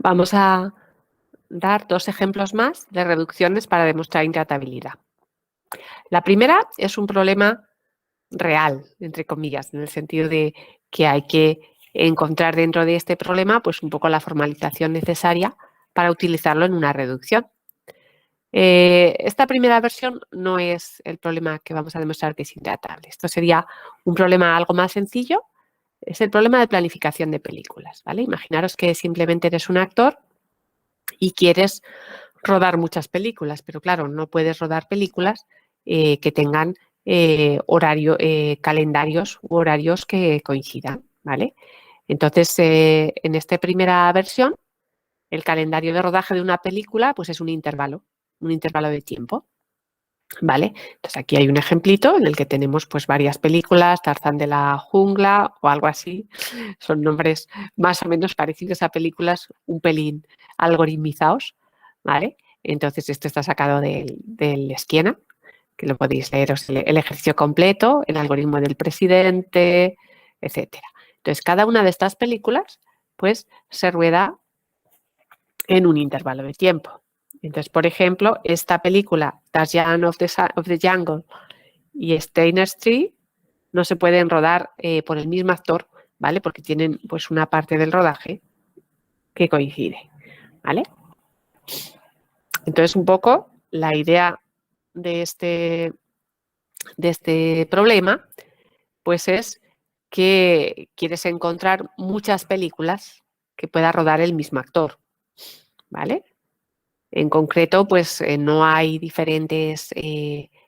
Vamos a dar dos ejemplos más de reducciones para demostrar intratabilidad. La primera es un problema real, entre comillas, en el sentido de que hay que encontrar dentro de este problema pues un poco la formalización necesaria para utilizarlo en una reducción. Esta primera versión no es el problema que vamos a demostrar que es intratable. Esto sería un problema algo más sencillo. Es el problema de planificación de películas, ¿vale? Imaginaros que simplemente eres un actor y quieres rodar muchas películas, pero claro, no puedes rodar películas que tengan calendarios u horarios que coincidan, ¿vale? Entonces, en esta primera versión, el calendario de rodaje de una película pues es un intervalo de tiempo, ¿vale? Entonces aquí hay un ejemplito en el que tenemos pues varias películas, Tarzán de la jungla o algo así. Son nombres más o menos parecidos a películas un pelín algoritmizados, ¿vale? Entonces esto está sacado del Esquiena, que lo podéis leer, el ejercicio completo, el algoritmo del presidente, etcétera. Entonces cada una de estas películas pues se rueda en un intervalo de tiempo. Entonces, por ejemplo, esta película, Tarzan of the Jungle y Steiner Street, no se pueden rodar por el mismo actor, ¿vale? Porque tienen pues una parte del rodaje que coincide, ¿vale? Entonces, un poco la idea de este problema, pues es que quieres encontrar muchas películas que pueda rodar el mismo actor, ¿vale? En concreto, pues no hay diferentes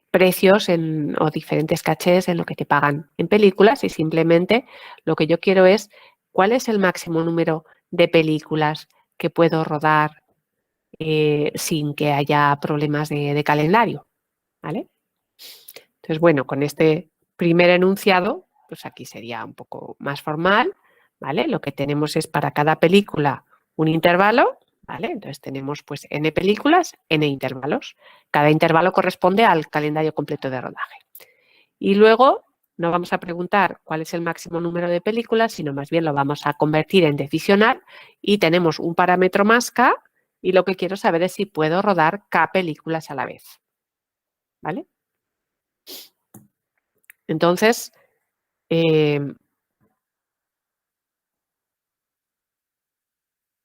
precios o diferentes cachés en lo que te pagan en películas y simplemente lo que yo quiero es cuál es el máximo número de películas que puedo rodar sin que haya problemas de calendario, ¿vale? Entonces, bueno, con este primer enunciado, pues aquí sería un poco más formal, ¿vale? Lo que tenemos es para cada película un intervalo, ¿vale? Entonces tenemos pues n películas, n intervalos. Cada intervalo corresponde al calendario completo de rodaje. Y luego no vamos a preguntar cuál es el máximo número de películas, sino más bien lo vamos a convertir en decisional y tenemos un parámetro más k y lo que quiero saber es si puedo rodar k películas a la vez, ¿vale? Entonces,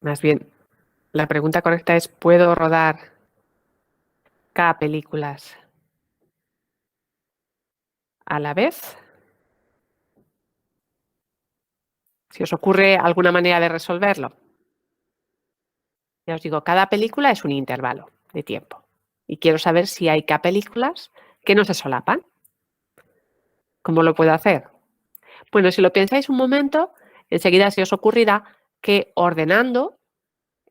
más bien, la pregunta correcta es, ¿puedo rodar K películas a la vez? Si os ocurre alguna manera de resolverlo. Ya os digo, cada película es un intervalo de tiempo. Y quiero saber si hay K películas que no se solapan. ¿Cómo lo puedo hacer? Bueno, si lo pensáis un momento, enseguida se os ocurrirá que ordenando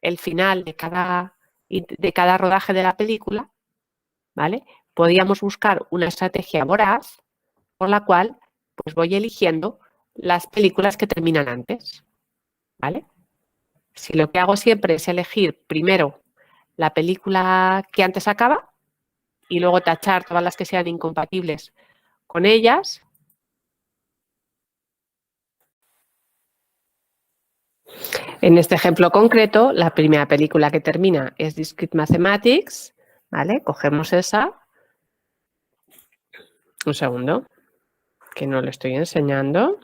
el final de cada rodaje de la película, ¿vale? Podríamos buscar una estrategia voraz por la cual pues voy eligiendo las películas que terminan antes, ¿vale? Si lo que hago siempre es elegir primero la película que antes acaba y luego tachar todas las que sean incompatibles con ellas, en este ejemplo concreto, la primera película que termina es Discrete Mathematics, ¿vale? Cogemos esa. Un segundo, que no lo estoy enseñando.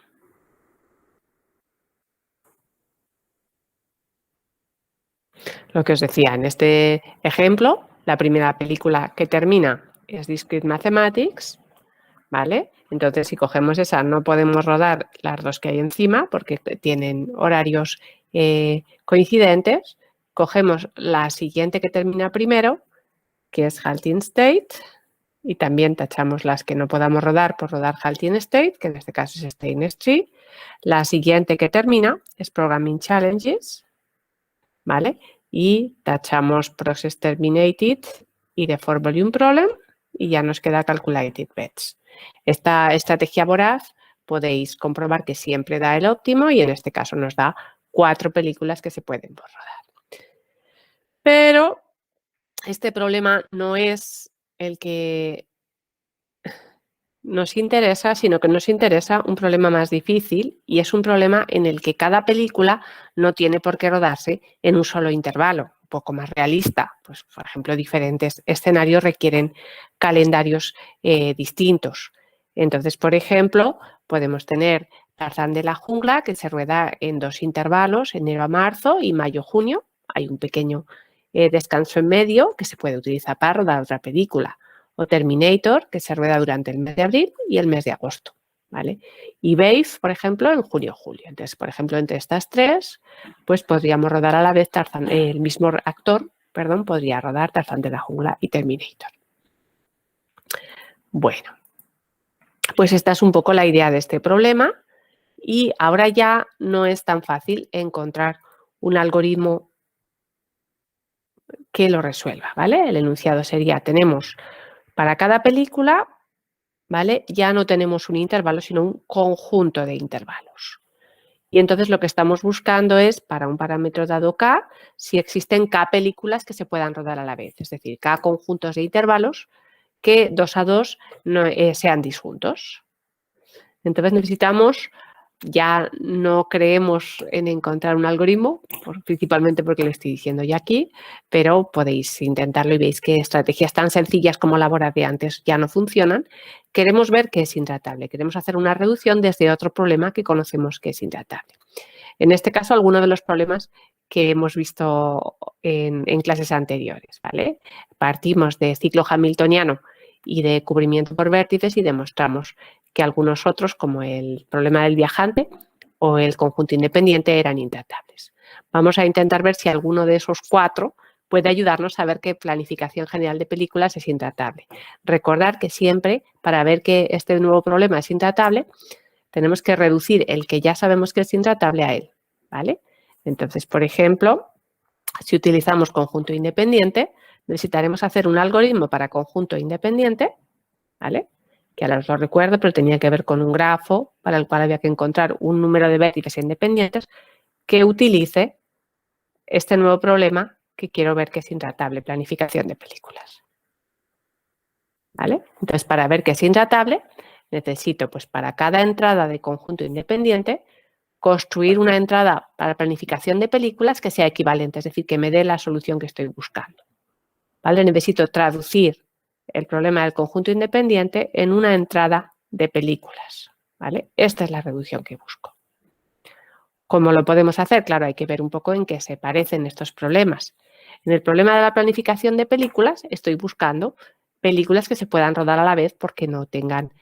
Lo que os decía, en este ejemplo, la primera película que termina es Discrete Mathematics, ¿vale? Entonces, si cogemos esa, no podemos rodar las dos que hay encima porque tienen horarios coincidentes. Cogemos la siguiente que termina primero, que es Halting State, y también tachamos las que no podamos rodar por rodar Halting State, que en este caso es Steiner Street. La siguiente que termina es Programming Challenges, ¿vale? Y tachamos Process Terminated y the For Volume Problem y ya nos queda Calculated Bets. Esta estrategia voraz podéis comprobar que siempre da el óptimo y en este caso nos da 4 películas que se pueden rodar. Pero este problema no es el que nos interesa, sino que nos interesa un problema más difícil y es un problema en el que cada película no tiene por qué rodarse en un solo intervalo, un poco más realista. Pues, por ejemplo, diferentes escenarios requieren calendarios distintos. Entonces, por ejemplo, podemos tener Tarzán de la Jungla, que se rueda en 2 intervalos, enero a marzo y mayo a junio. Hay un pequeño descanso en medio que se puede utilizar para rodar otra película. O Terminator, que se rueda durante el mes de abril y el mes de agosto, ¿vale? Y Babe, por ejemplo, en junio-julio. Entonces, por ejemplo, entre estas 3, pues podríamos rodar a la vez Tarzán, el mismo actor, perdón, podría rodar Tarzán de la Jungla y Terminator. Bueno, pues esta es un poco la idea de este problema y ahora ya no es tan fácil encontrar un algoritmo que lo resuelva, ¿vale? El enunciado sería, tenemos para cada película, ¿vale? Ya no tenemos un intervalo, sino un conjunto de intervalos. Y entonces lo que estamos buscando es, para un parámetro dado K, si existen K películas que se puedan rodar a la vez, es decir, K conjuntos de intervalos que 2 a 2 no, sean disjuntos. Entonces necesitamos, ya no creemos en encontrar un algoritmo, principalmente porque lo estoy diciendo ya aquí, pero podéis intentarlo y veis que estrategias tan sencillas como la de antes ya no funcionan. Queremos ver qué es intratable, queremos hacer una reducción desde otro problema que conocemos que es intratable. En este caso, algunos de los problemas que hemos visto en clases anteriores, ¿vale? Partimos de ciclo hamiltoniano y de cubrimiento por vértices y demostramos que algunos otros, como el problema del viajante o el conjunto independiente, eran intratables. Vamos a intentar ver si alguno de esos 4 puede ayudarnos a ver qué planificación general de películas es intratable. Recordar que siempre, para ver que este nuevo problema es intratable, tenemos que reducir el que ya sabemos que es intratable a él, ¿vale? Entonces, por ejemplo, si utilizamos conjunto independiente, necesitaremos hacer un algoritmo para conjunto independiente, ¿vale? Que ahora os lo recuerdo, pero tenía que ver con un grafo para el cual había que encontrar un número de vértices independientes que utilice este nuevo problema que quiero ver que es intratable, planificación de películas. ¿Vale? Entonces, para ver que es intratable, necesito, pues, para cada entrada de conjunto independiente, construir una entrada para planificación de películas que sea equivalente, es decir, que me dé la solución que estoy buscando. ¿Vale? Necesito traducir el problema del conjunto independiente en una entrada de películas. ¿Vale? Esta es la reducción que busco. ¿Cómo lo podemos hacer? Claro, hay que ver un poco en qué se parecen estos problemas. En el problema de la planificación de películas estoy buscando películas que se puedan rodar a la vez porque no tengan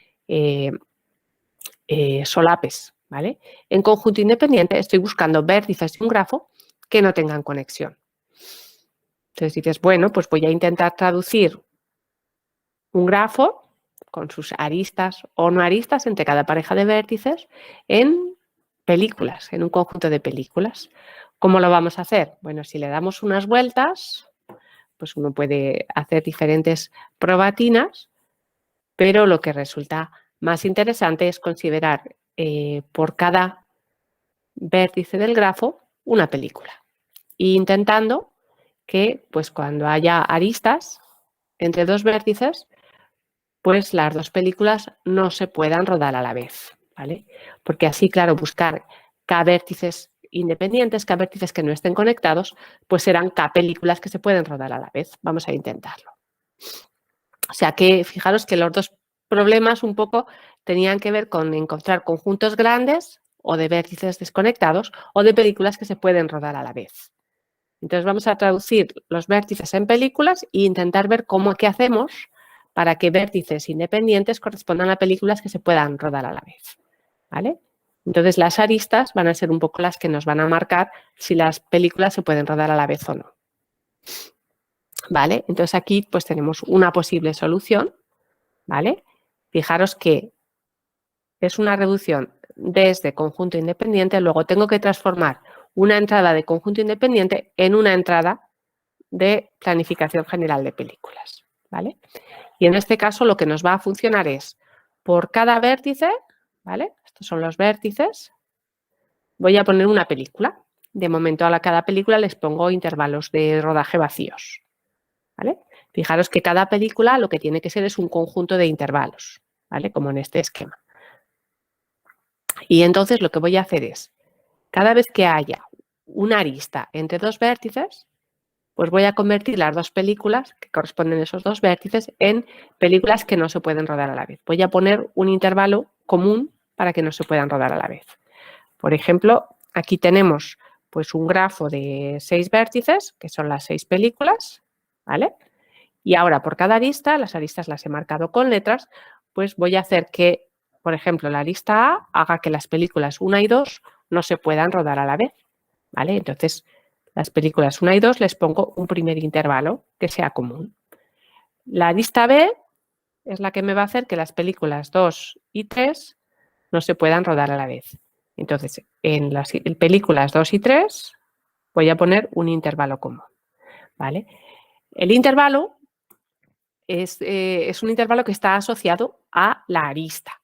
solapes, ¿vale? En conjunto independiente estoy buscando vértices de un grafo que no tengan conexión. Entonces dices, bueno, pues voy a intentar traducir un grafo con sus aristas o no aristas entre cada pareja de vértices en películas, en un conjunto de películas. ¿Cómo lo vamos a hacer? Bueno, si le damos unas vueltas, pues uno puede hacer diferentes probatinas, pero lo que resulta más interesante es considerar por cada vértice del grafo una película e intentando que, pues, cuando haya aristas entre 2 vértices, pues las 2 películas no se puedan rodar a la vez, ¿vale? Porque así, claro, buscar K vértices independientes, K vértices que no estén conectados, pues serán K películas que se pueden rodar a la vez. Vamos a intentarlo. O sea que fijaros que los 2 problemas un poco tenían que ver con encontrar conjuntos grandes o de vértices desconectados o de películas que se pueden rodar a la vez. Entonces vamos a traducir los vértices en películas e intentar ver qué hacemos para que vértices independientes correspondan a películas que se puedan rodar a la vez, ¿vale? Entonces las aristas van a ser un poco las que nos van a marcar si las películas se pueden rodar a la vez o no. ¿Vale? Entonces aquí pues tenemos una posible solución, ¿vale? Fijaros que es una reducción desde conjunto independiente, luego tengo que transformar una entrada de conjunto independiente en una entrada de planificación general de películas, ¿vale? Y en este caso lo que nos va a funcionar es, por cada vértice, ¿vale? Estos son los vértices, voy a poner una película. De momento a cada película les pongo intervalos de rodaje vacíos, ¿vale? Fijaros que cada película lo que tiene que ser es un conjunto de intervalos, ¿vale? Como en este esquema. Y entonces lo que voy a hacer es, cada vez que haya una arista entre dos vértices, pues voy a convertir las dos películas que corresponden a esos dos vértices en películas que no se pueden rodar a la vez. Voy a poner un intervalo común para que no se puedan rodar a la vez. Por ejemplo, aquí tenemos pues un grafo de 6 vértices, que son las 6 películas, ¿vale? Y ahora por cada arista, las aristas las he marcado con letras, pues voy a hacer que, por ejemplo, la arista A haga que las películas 1 y 2 no se puedan rodar a la vez, ¿vale? Entonces, las películas 1 y 2 les pongo un primer intervalo que sea común. La arista B es la que me va a hacer que las películas 2 y 3 no se puedan rodar a la vez. Entonces, en las películas 2 y 3 voy a poner un intervalo común, ¿vale? El intervalo es un intervalo que está asociado a la arista,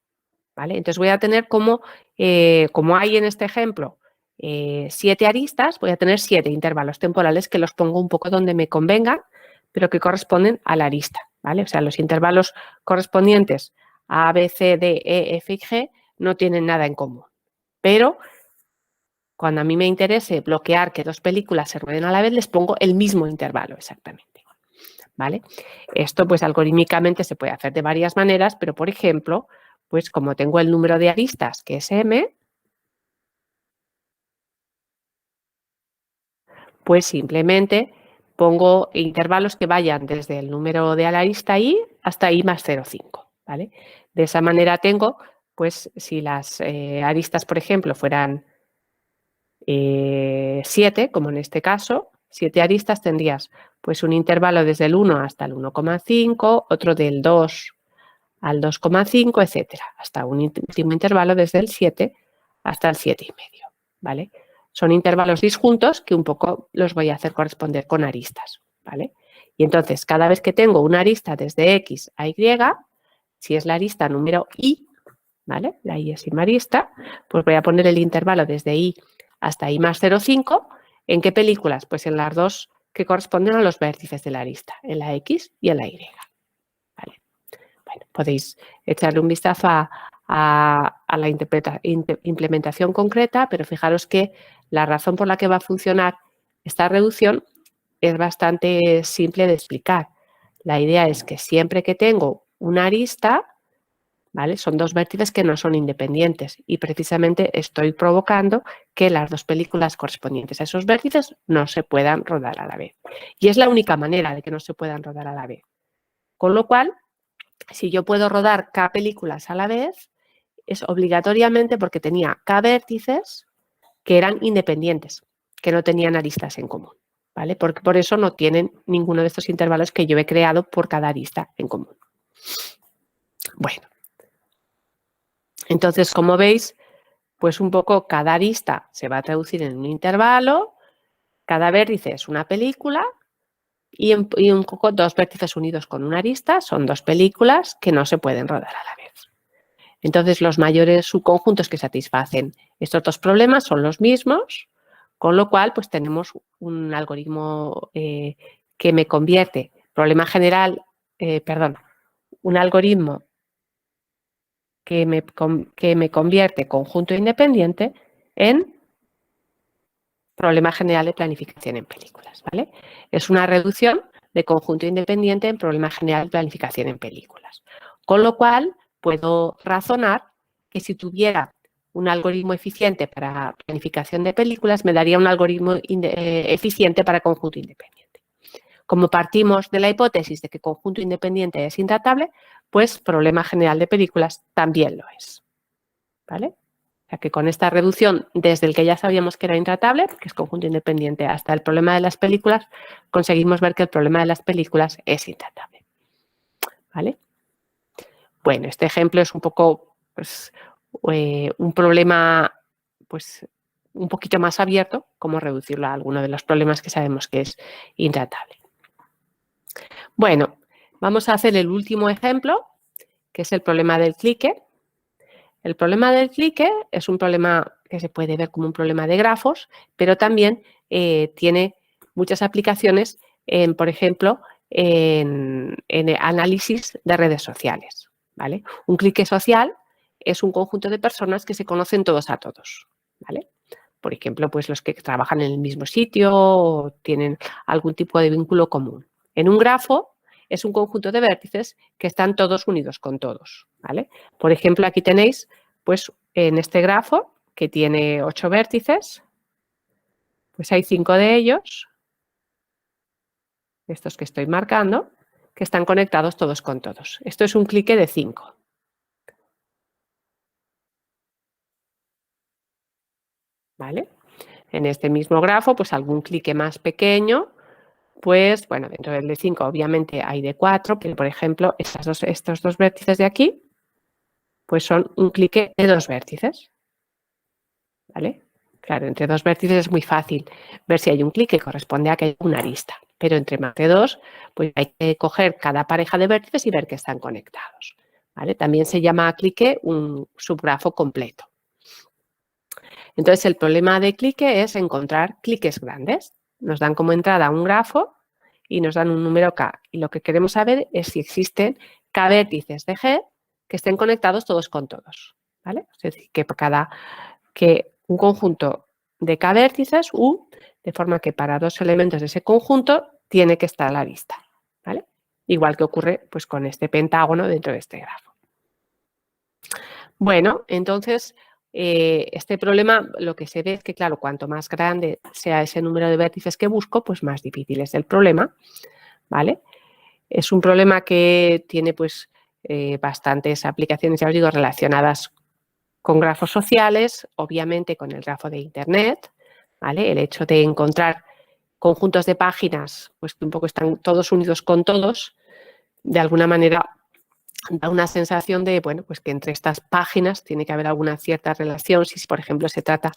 ¿vale? Entonces voy a tener como hay en este ejemplo 7 aristas, voy a tener 7 intervalos temporales que los pongo un poco donde me convenga, pero que corresponden a la arista, ¿vale? O sea, los intervalos correspondientes a, B, C, D, E, F y G no tienen nada en común. Pero cuando a mí me interese bloquear que dos películas se rueden a la vez, les pongo el mismo intervalo exactamente, ¿vale? Esto pues algorítmicamente se puede hacer de varias maneras, pero por ejemplo, pues como tengo el número de aristas, que es m, pues simplemente pongo intervalos que vayan desde el número de la arista i hasta i más 0,5, ¿vale? De esa manera tengo, pues si las aristas, por ejemplo, fueran 7, como en este caso, 7 aristas, tendrías pues un intervalo desde el 1 hasta el 1,5, otro del 2 al 2,5, etcétera, hasta un último intervalo desde el 7 hasta el 7,5, ¿vale? Son intervalos disjuntos que un poco los voy a hacer corresponder con aristas, ¿vale? Y entonces, cada vez que tengo una arista desde X a Y, si es la arista número I, ¿vale? La I es arista, pues voy a poner el intervalo desde I hasta I más 0,5. ¿En qué películas? Pues en las dos que corresponden a los vértices de la arista, en la X y en la Y. ¿Vale? Bueno, podéis echarle un vistazo a la implementación concreta, pero fijaros que la razón por la que va a funcionar esta reducción es bastante simple de explicar. La idea es que siempre que tengo una arista, ¿vale? Son dos vértices que no son independientes y precisamente estoy provocando que las dos películas correspondientes a esos vértices no se puedan rodar a la vez. Y es la única manera de que no se puedan rodar a la vez. Con lo cual, si yo puedo rodar K películas a la vez, es obligatoriamente porque tenía K vértices que eran independientes, que no tenían aristas en común, ¿vale? Porque por eso no tienen ninguno de estos intervalos que yo he creado por cada arista en común. Bueno, entonces, como veis, pues un poco cada arista se va a traducir en un intervalo, cada vértice es una película y un poco dos vértices unidos con una arista son dos películas que no se pueden rodar a la vez. Entonces, los mayores subconjuntos que satisfacen estos dos problemas son los mismos, con lo cual pues tenemos un algoritmo que me convierte problema general, un algoritmo que me convierte conjunto independiente en problema general de planificación en películas, ¿vale? Es una reducción de conjunto independiente en problema general de planificación en películas. Con lo cual, puedo razonar que si tuviera un algoritmo eficiente para planificación de películas, me daría un algoritmo eficiente para conjunto independiente. Como partimos de la hipótesis de que conjunto independiente es intratable, pues problema general de películas también lo es, ¿vale? O sea que con esta reducción, desde el que ya sabíamos que era intratable, que es conjunto independiente, hasta el problema de las películas, conseguimos ver que el problema de las películas es intratable, ¿vale? Bueno, este ejemplo es un poco pues, un problema pues, un poquito más abierto, cómo reducirlo a alguno de los problemas que sabemos que es intratable. Bueno, vamos a hacer el último ejemplo, que es el problema del clique. El problema del clique es un problema que se puede ver como un problema de grafos, pero también tiene muchas aplicaciones, por ejemplo, en análisis de redes sociales. ¿vale? Un clique social es un conjunto de personas que se conocen todos a todos, ¿vale? Por ejemplo, pues los que trabajan en el mismo sitio o tienen algún tipo de vínculo común. En un grafo es un conjunto de vértices que están todos unidos con todos, ¿vale? Por ejemplo, aquí tenéis, pues en este grafo que tiene 8 vértices, pues hay 5 de ellos, estos que estoy marcando, que están conectados todos con todos. Esto es un clique de 5. ¿Vale? En este mismo grafo, pues algún clique más pequeño, pues bueno, dentro del de 5 obviamente hay de 4, pero por ejemplo estos dos vértices de aquí, pues son un clique de 2 vértices. ¿Vale? Claro, entre 2 vértices es muy fácil ver si hay un clic que corresponde a que hay una arista, pero entre más de 2, pues hay que coger cada pareja de vértices y ver que están conectados. ¿Vale? También se llama clique un subgrafo completo. Entonces, el problema de clique es encontrar cliques grandes. Nos dan como entrada un grafo y nos dan un número K. Y lo que queremos saber es si existen K vértices de G que estén conectados todos con todos. ¿Vale? Es decir, que un conjunto de K vértices U, de forma que para 2 elementos de ese conjunto tiene que estar a la vista. ¿Vale? Igual que ocurre pues, con este pentágono dentro de este grafo. Bueno, entonces, este problema lo que se ve es que, claro, cuanto más grande sea ese número de vértices que busco, pues más difícil es el problema, ¿vale? Es un problema que tiene, pues, bastantes aplicaciones, ya os digo, relacionadas con grafos sociales, obviamente con el grafo de Internet, ¿vale? El hecho de encontrar conjuntos de páginas, pues que un poco están todos unidos con todos, de alguna manera da una sensación de, bueno, pues que entre estas páginas tiene que haber alguna cierta relación. Si, por ejemplo, se trata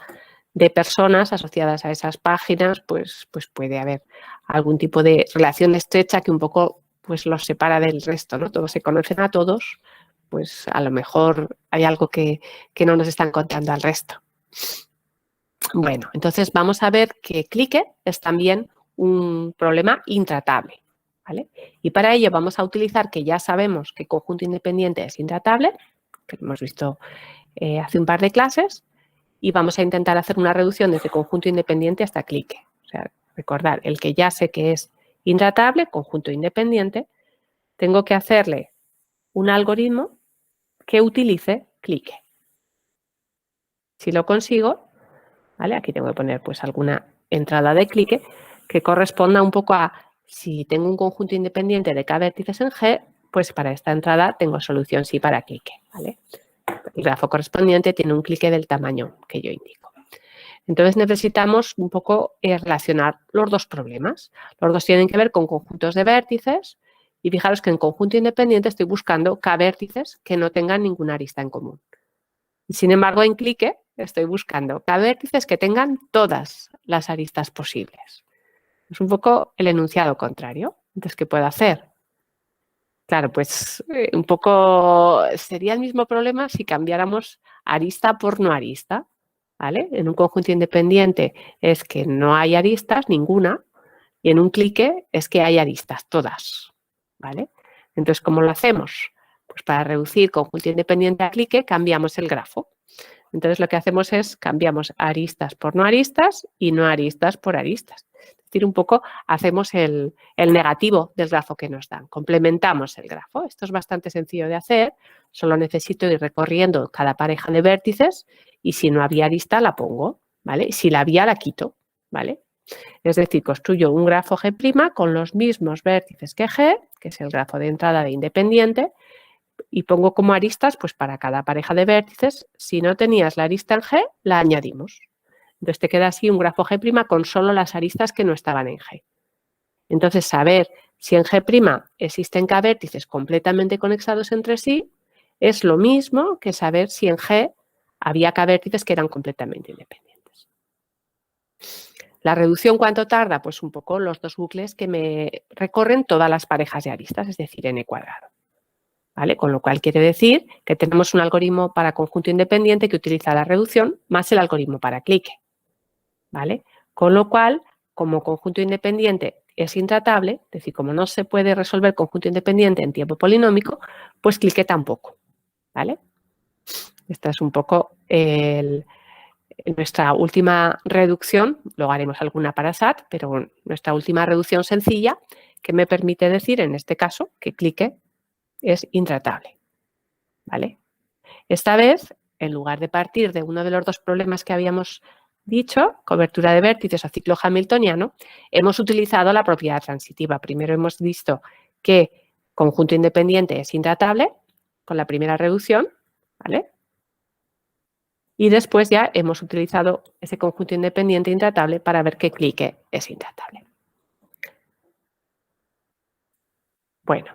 de personas asociadas a esas páginas, pues puede haber algún tipo de relación estrecha que un poco pues los separa del resto, ¿no? Todos se conocen a todos, pues a lo mejor hay algo que no nos están contando al resto. Bueno, entonces vamos a ver que clique es también un problema intratable. ¿Vale? Y para ello vamos a utilizar que ya sabemos que conjunto independiente es intratable, que lo hemos visto hace un par de clases, y vamos a intentar hacer una reducción desde conjunto independiente hasta clique. O sea, recordar, el que ya sé que es intratable, conjunto independiente, tengo que hacerle un algoritmo que utilice clique. Si lo consigo, ¿vale? Aquí tengo que poner pues alguna entrada de clique que corresponda un poco a si tengo un conjunto independiente de K vértices en G, pues para esta entrada tengo solución sí para clique, ¿vale? El grafo correspondiente tiene un clique del tamaño que yo indico. Entonces necesitamos un poco relacionar los dos problemas. Los dos tienen que ver con conjuntos de vértices y fijaros que en conjunto independiente estoy buscando K vértices que no tengan ninguna arista en común. Sin embargo, en clique estoy buscando K vértices que tengan todas las aristas posibles. Es un poco el enunciado contrario. Entonces, ¿qué puedo hacer? Claro, pues un poco sería el mismo problema si cambiáramos arista por no arista. ¿Vale? En un conjunto independiente es que no hay aristas, ninguna, y en un clique es que hay aristas, todas. ¿Vale? Entonces, ¿cómo lo hacemos? Pues para reducir conjunto independiente a clique cambiamos el grafo. Entonces, lo que hacemos es cambiamos aristas por no aristas y no aristas por aristas. Es decir, un poco hacemos el negativo del grafo que nos dan. Complementamos el grafo. Esto es bastante sencillo de hacer. Solo necesito ir recorriendo cada pareja de vértices y si no había arista la pongo, ¿vale? Si la había la quito, ¿vale? Es decir, construyo un grafo G' con los mismos vértices que G, que es el grafo de entrada de independiente, y pongo como aristas, pues para cada pareja de vértices, si no tenías la arista en G, la añadimos. Entonces te queda así un grafo G' con solo las aristas que no estaban en G. Entonces, saber si en G' existen K vértices completamente conectados entre sí es lo mismo que saber si en G había K vértices que eran completamente independientes. La reducción, ¿cuánto tarda? Pues un poco los dos bucles que me recorren todas las parejas de aristas, es decir, n². ¿Vale? Con lo cual quiere decir que tenemos un algoritmo para conjunto independiente que utiliza la reducción más el algoritmo para clique. ¿Vale? Con lo cual, como conjunto independiente es intratable, es decir, como no se puede resolver conjunto independiente en tiempo polinómico, pues clique tampoco. ¿vale? Esta es un poco nuestra última reducción. Luego haremos alguna para SAT, pero nuestra última reducción sencilla que me permite decir, en este caso, que clique es intratable, ¿vale? Esta vez, en lugar de partir de uno de los dos problemas que habíamos dicho, cobertura de vértices o ciclo hamiltoniano, hemos utilizado la propiedad transitiva. Primero hemos visto que conjunto independiente es intratable con la primera reducción, ¿vale? Y después ya hemos utilizado ese conjunto independiente intratable para ver que clique es intratable. Bueno,